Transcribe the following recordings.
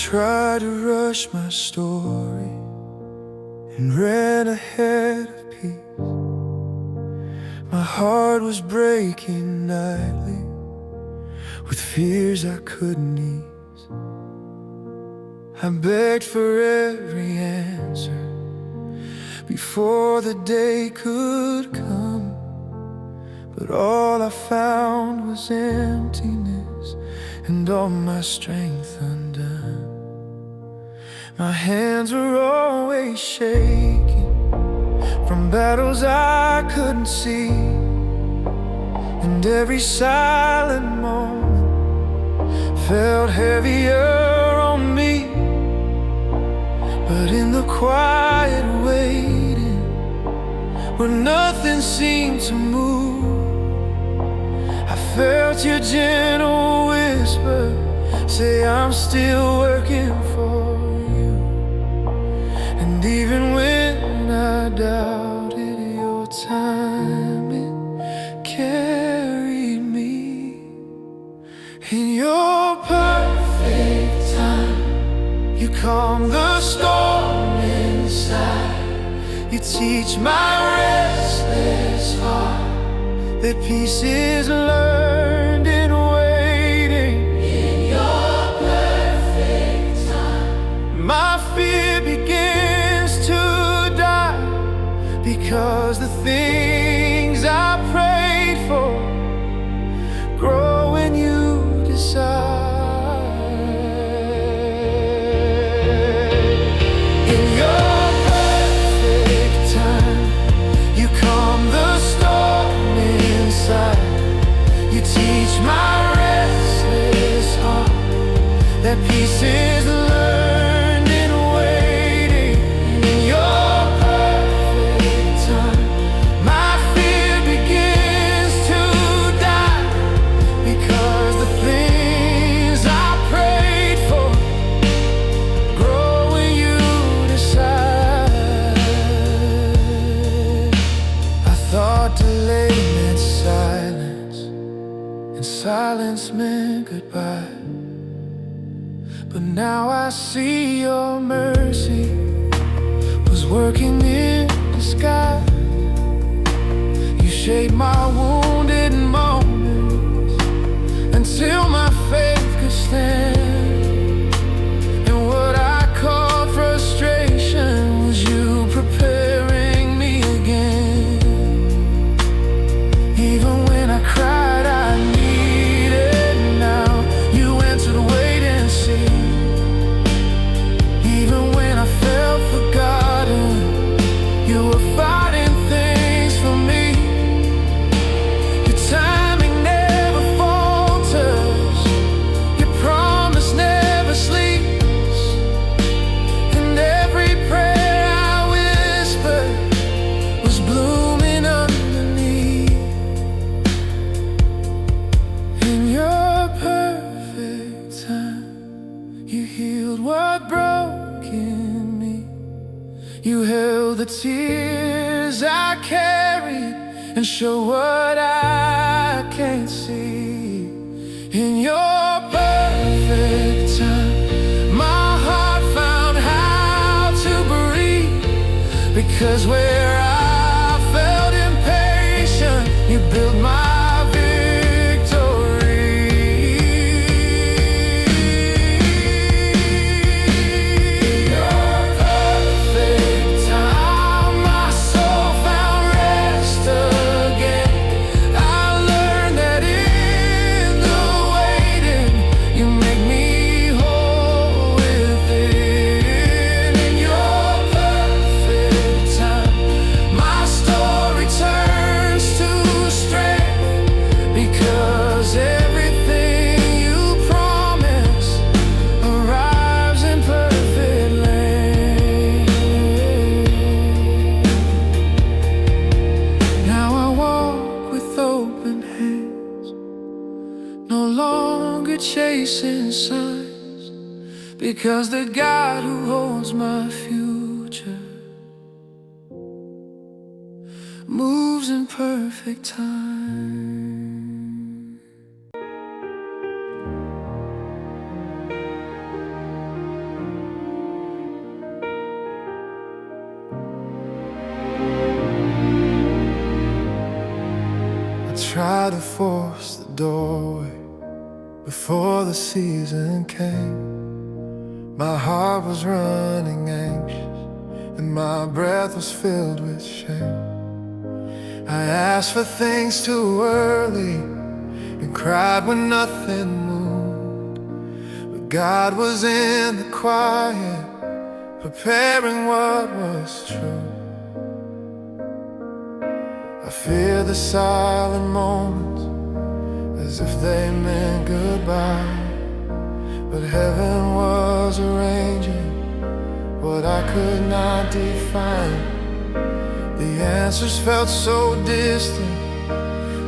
tried to rush my story and ran ahead of peace. My heart was breaking nightly with fears I couldn't ease. I begged for every answer before the day could come, but all I found was emptiness and all my strength undone. My hands were always shaking from battles I couldn't see, and every silent moment felt heavier on me. But in the quiet waiting, where nothing seemed to move, I felt your gentle whisper say, I'm still working for you. And even when I doubted your timing carried me. In your perfect time, you calm the storm inside. You teach my restless heart that peace is learned in waiting. In your perfect time, my fear begins to die, because the things I prayed for grow when you decide. In your perfect time, you calm the storm inside. You teach my restless heart that peace is learned in waiting. In your perfect time, my fear begins to die, because the things I prayed for grow when you decide. I thought delay meant silence, and silence meant goodbye. But now I see your mercy was working in disguise. You shaped my wounded moments until my faith could stand. And what I called frustration was you preparing me again. Even when I cried I needed now, you answered wait and see. Even when I felt forgotten, you were fighting things for me. Your timing never falters, your promise never sleeps, and every prayer I whispered was blooming underneath. In your perfect time, you healed what broke in me. You held the tears I carried and showed what I can't see. In your perfect time, my heart found how to breathe, because where I felt impatient, you built my chasing signs, because the God who holds my future moves in perfect time. tried to force the doorway before the season came. My heart was running anxious and my breath was filled with shame. I asked for things too early and cried when nothing moved, but God was in the quiet, preparing what was true. I fear the silent moments as if they meant goodbye, but heaven was arranging what I could not define. The answers felt so distant,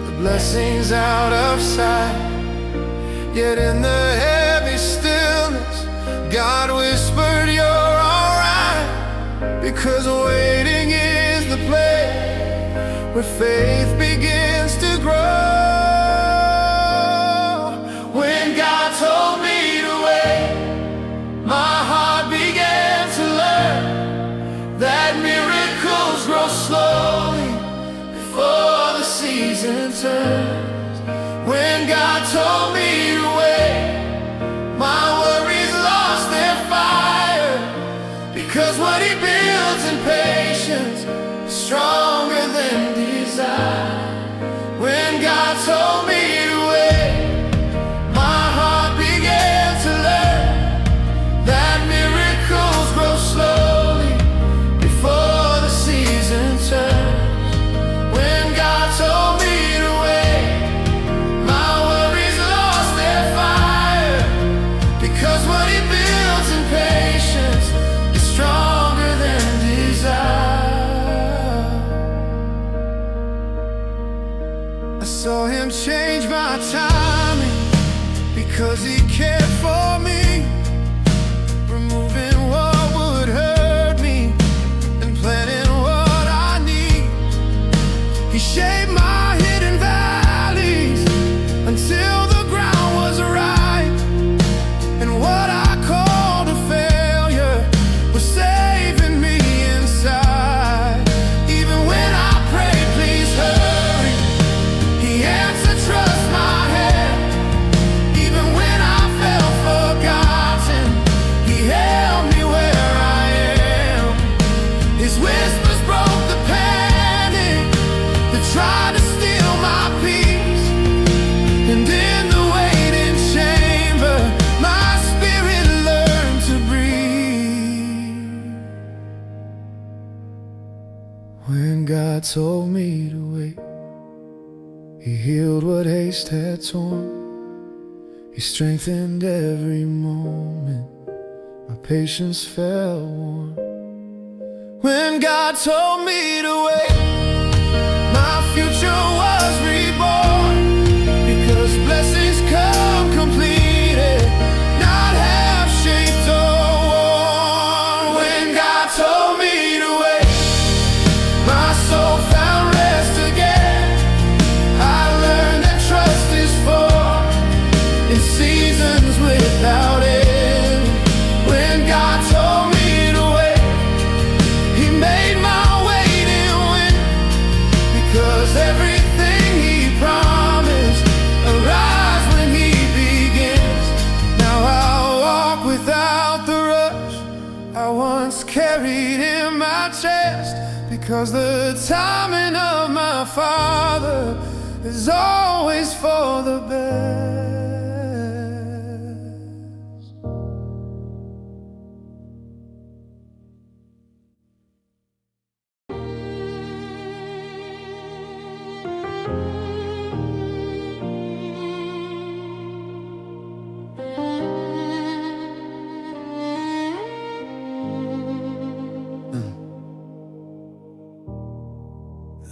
the blessings out of sight. Yet in the heavy stillness, God whispered, "You're alright," because waiting is the place where faith begins to grow. When God told me to wait, my heart began to learn that miracles grow slowly before the season turns. When God told me to wait, my worries lost their fire, because what He builds in patience is stronger than desire. When God told me to wait, my heart began to learn that miracles grow slowly before the season turns. When God told me to wait, my worries lost their fire, because what He builds in patience is stronger than desire. I saw Him change my timing because He cared for me, removing what would hurt me and planting what I need. He shaped my hidden valleys until the ground was right, and what I called a failure was saving me inside. Even when I prayed, "Please hurry," He answered, "Trust my hand." Even when I felt forgotten, He held me where I am. His whispers broke the panic that tried to steal my peace, and in the waiting chamber, my spirit learned to breathe. When God told me to wait, He healed what haste had torn. He strengthened every moment my patience felt worn. When God told me to wait, my future was reborn, because blessings come completed, not half-shaped or worn. When God told me to wait, my soul found rest again. I learned that trust is for in seasons without end. When God told me to wait, He made my waiting win, because everything He promised arrives when He begins. Now I'll walk without the rush I once carried in my chest, because the timing of my Father is always for the best.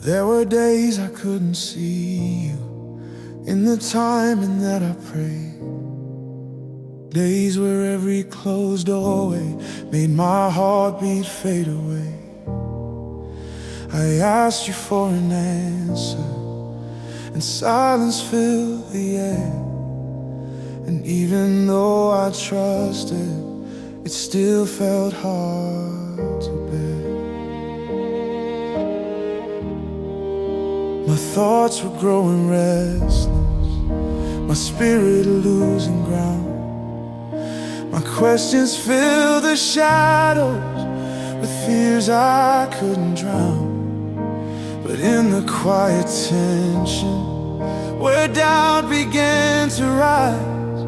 There were days I couldn't see You in the timing that I prayed, days where every closed doorway made my heartbeat fade away. I asked You for an answer, and silence filled the air. And even though I trusted, it still felt hard to bear. My thoughts were growing restless, my spirit losing ground. My questions filled the shadows with fears I couldn't drown. But in the quiet tension, where doubt began to rise,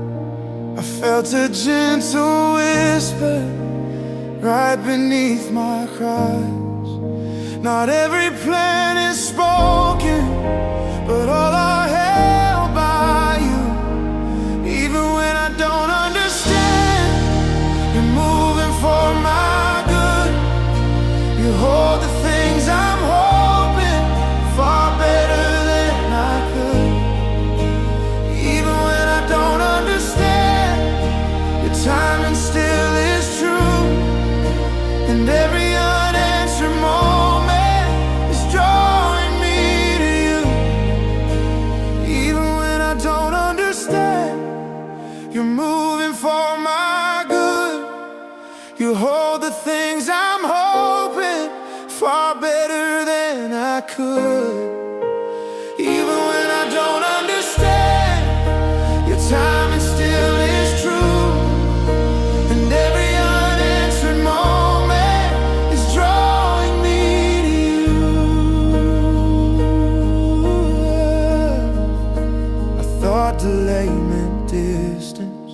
I felt a gentle whisper right beneath my cries. Not every plan is spoken, but all are held by you. Even when I don't understand, you're moving for my good. You hold the things I'm hoping far better than I could. Even when I don't understand, your timing still is true. And every unanswered moment is drawing me to you. Even when I don't understand, you're moving for my good. You hold the things I'm hoping far better than I could. Even when I don't understand, your timing still is true. And every unanswered moment is drawing me to you. I thought delay meant distance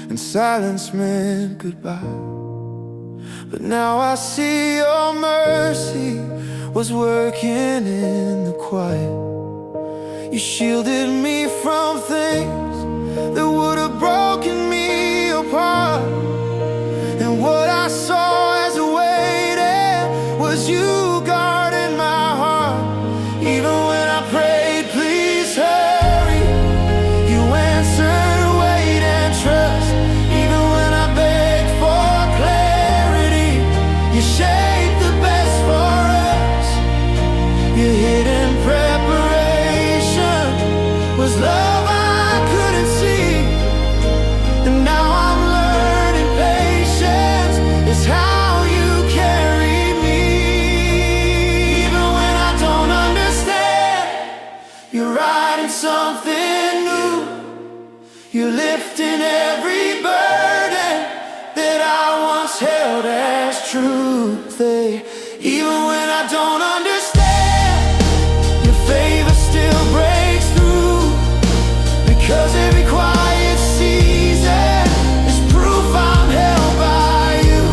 and silence meant goodbye. But now I see your mercy was working in the quiet. You shielded me from things that would have broken me apart. And what I saw as a waiting was you guarding my heart. Even when I prayed, please hurry, you answered, wait and trust. Even when I begged for clarity, you shaped the best for us. Your hidden preparation was love I couldn't see. And now I'm learning patience is how you carry me. Even when I don't understand, you're writing something new. You're lifting every burden that I once held as truth. Even when I don't understand, your favor still breaks through. Because every quiet season is proof I'm held by you.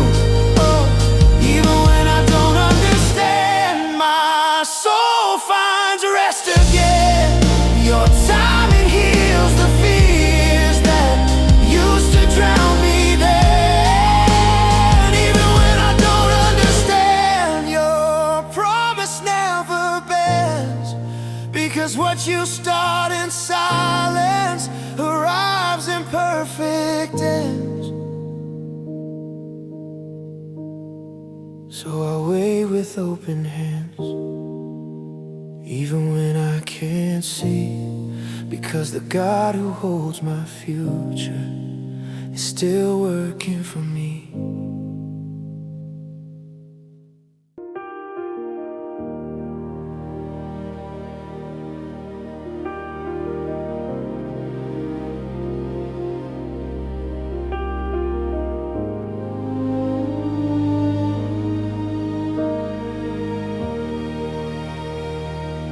Oh, even when I don't understand, my soul finds rest again. Your timing heals the fears that used to drown me then. Even when I don't understand, your promise never bends. Because what you start in silence arrives in perfect ends. So I wait with open hands, even when I can't see. Because the God who holds my future is still working for me.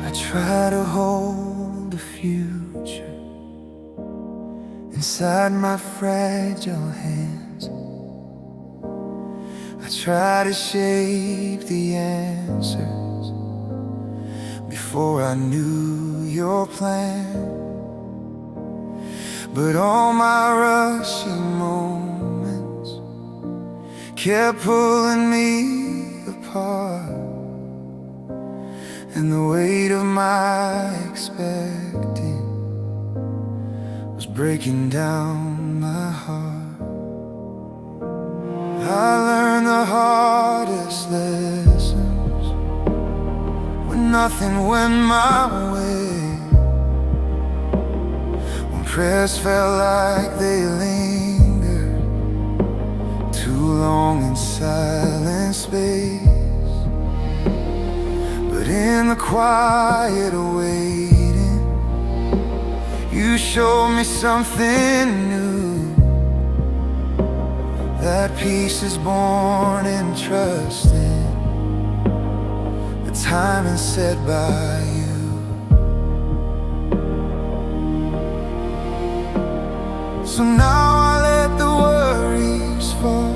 I try to hold the future inside my fragile hands. I try to shape the answers before I knew your plan. But all my rushing moments kept pulling me apart. And the weight of my expecting was breaking down my heart. I learned the hardest lessons when nothing went my way, when prayers felt like they lingered too long in silent space. But in the quiet waiting, you showed me something new. That peace is born in trusting the timing set by you. So now I let the worries fall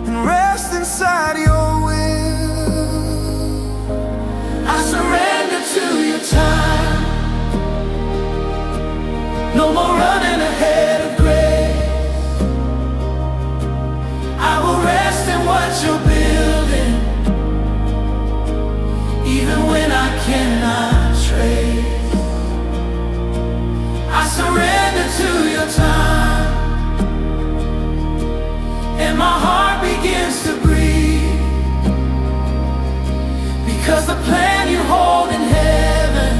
and rest inside your will. I surrender to your time. No more running ahead of grace. I will rest in what you're building, even when I cannot trace. I surrender to your time, and my heart begins to breathe, because the plan you hold in heaven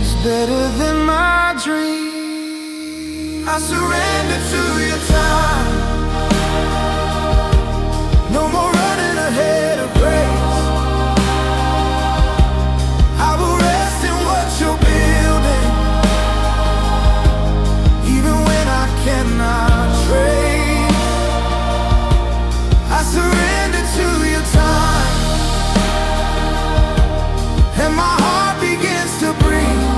is better than my dream. I surrender to your time. No more running ahead of grace. I will rest in what you're building, even when I cannot trace. I surrender to your time, and my heart begins to breathe,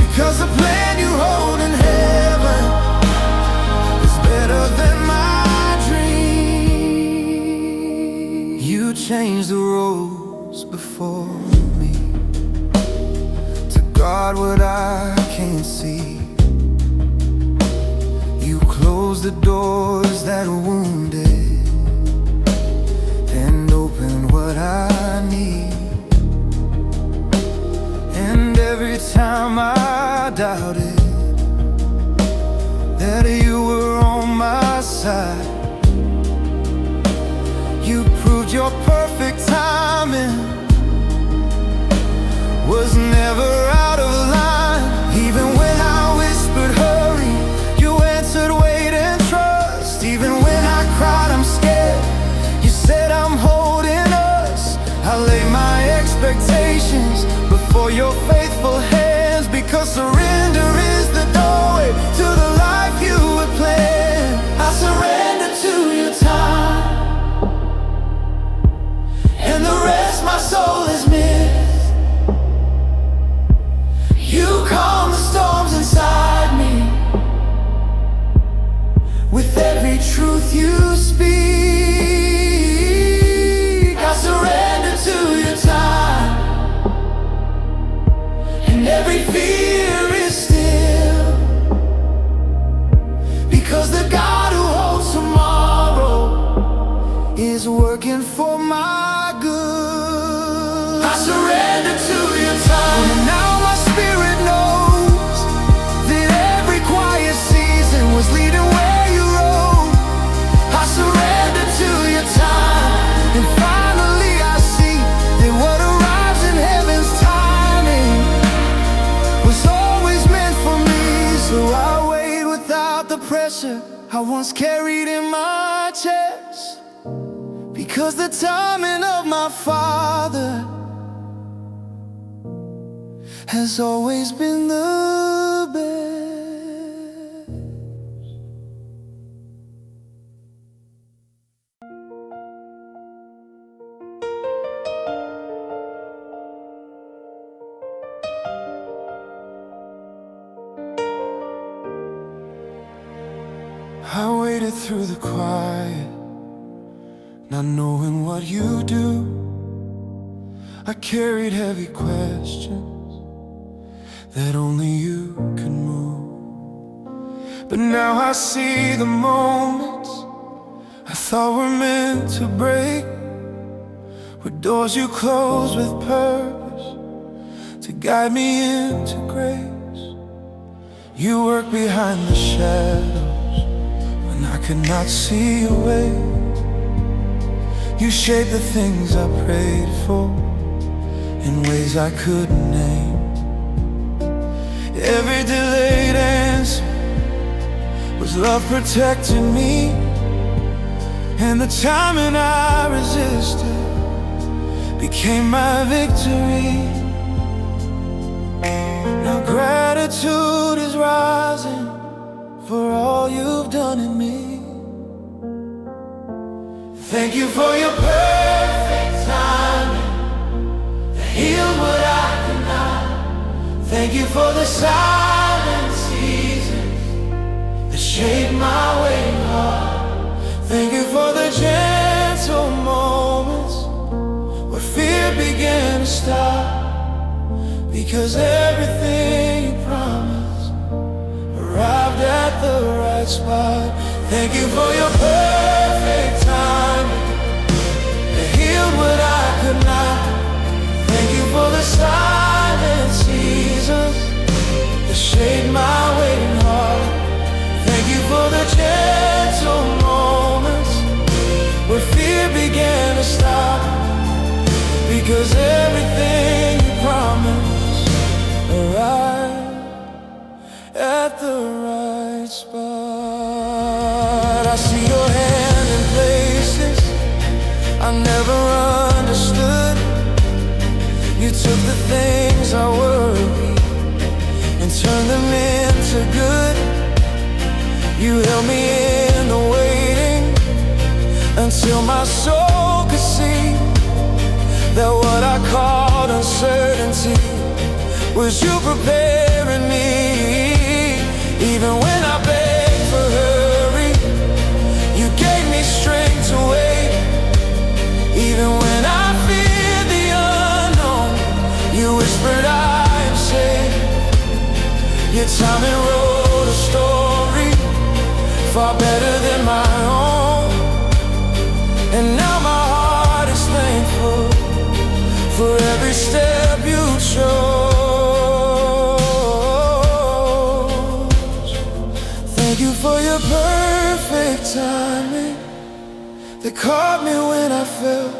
because the plan you hold in heaven is better than my dream. You change the roads before me to guard what I can't see. You close the doors that wounded and open what I need. And every time I doubted that you were on my side, you proved your perfect timing was never out of line. Even when I whispered hurry, you answered wait and trust. Even when I cried I'm scared, you said I'm holding us. I lay my expectations before your faithful hands, because surrender is the doorway to the life you would plan. I surrender to your time, and the rest my soul has missed. You calm the storms inside me with every truth you speak. I surrender to your time, and every fear is still, because the God who holds tomorrow is working for my good. I surrender to your time, and now my spirit knows that every quiet season was leading where you rode. I surrender to your time, and finally I see that what arrives in heaven's timing was always meant for me. So I wait without the pressure I once carried in my chest, because the timing of my Father has always been the best. I waited through the quiet, not knowing what you do. I carried heavy questions that only you can move. But now I see the moments I thought were meant to break were doors you closed with purpose to guide me into grace. You work behind the shadows when I could not see a way. You shape the things I prayed for in ways I couldn't name. Every delayed answer was love protecting me, and the timing I resisted became my victory. Now gratitude is rising for all you've done in me. Thank you for your perfect timing that healed what I could not. Thank you for the silent seasons that shaped my waiting heart. Thank you for the gentle moments where fear began to stop, because everything you promised arrived at the right spot. Thank you for your perfect timing that healed what I could not. Thank you for the silent seasons that shaped my waiting heart. Thank you for the gentle moments where fear began to stop, because everything you promised arrived at the right spot. I see your hand in places I never understood. You took the things I worried and turned them into good. You held me in the waiting until my soul could see that what I called uncertainty was you preparing me. Even when I begged for hurry, you gave me strength to wait. Even when I feared the unknown, you whispered I am safe. Your timing wrote a story far better than my own. And now my heart is thankful for every step you chose. Thank you for your perfect timing that caught me when I fell.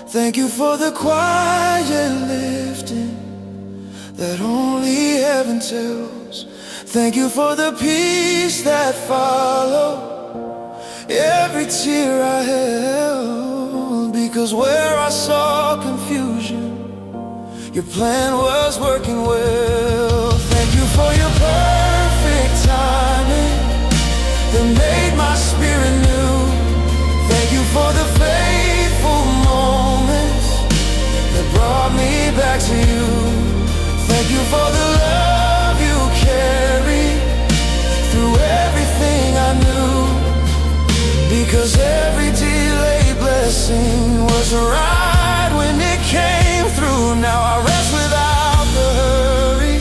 Thank you for the quiet lifting that only heaven tells. Thank you for the peace that followed every tear I held, because where I saw confusion, your plan was working well. Thank you for your perfect timing that made my spirit new. Thank you for the faithful moments that brought me back to you. Thank you for the love you carried through everything I knew, because every delayed blessing was right when it came through. Now I rest without the hurry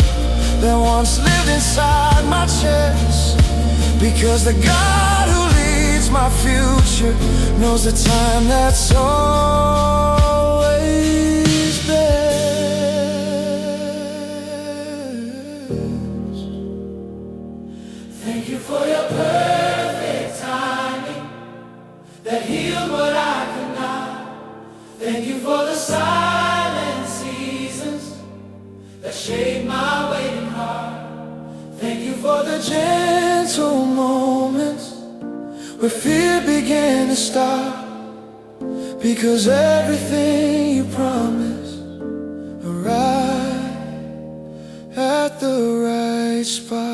that once lived inside my chest, because the God who leads my future knows the time that's always best. Thank you for your perfect timing that healed what I could not. Thank you for the silent seasons that shaped my waiting heart. Thank you for the gentle moments where fear began to stop, because everything you promised arrived at the right spot.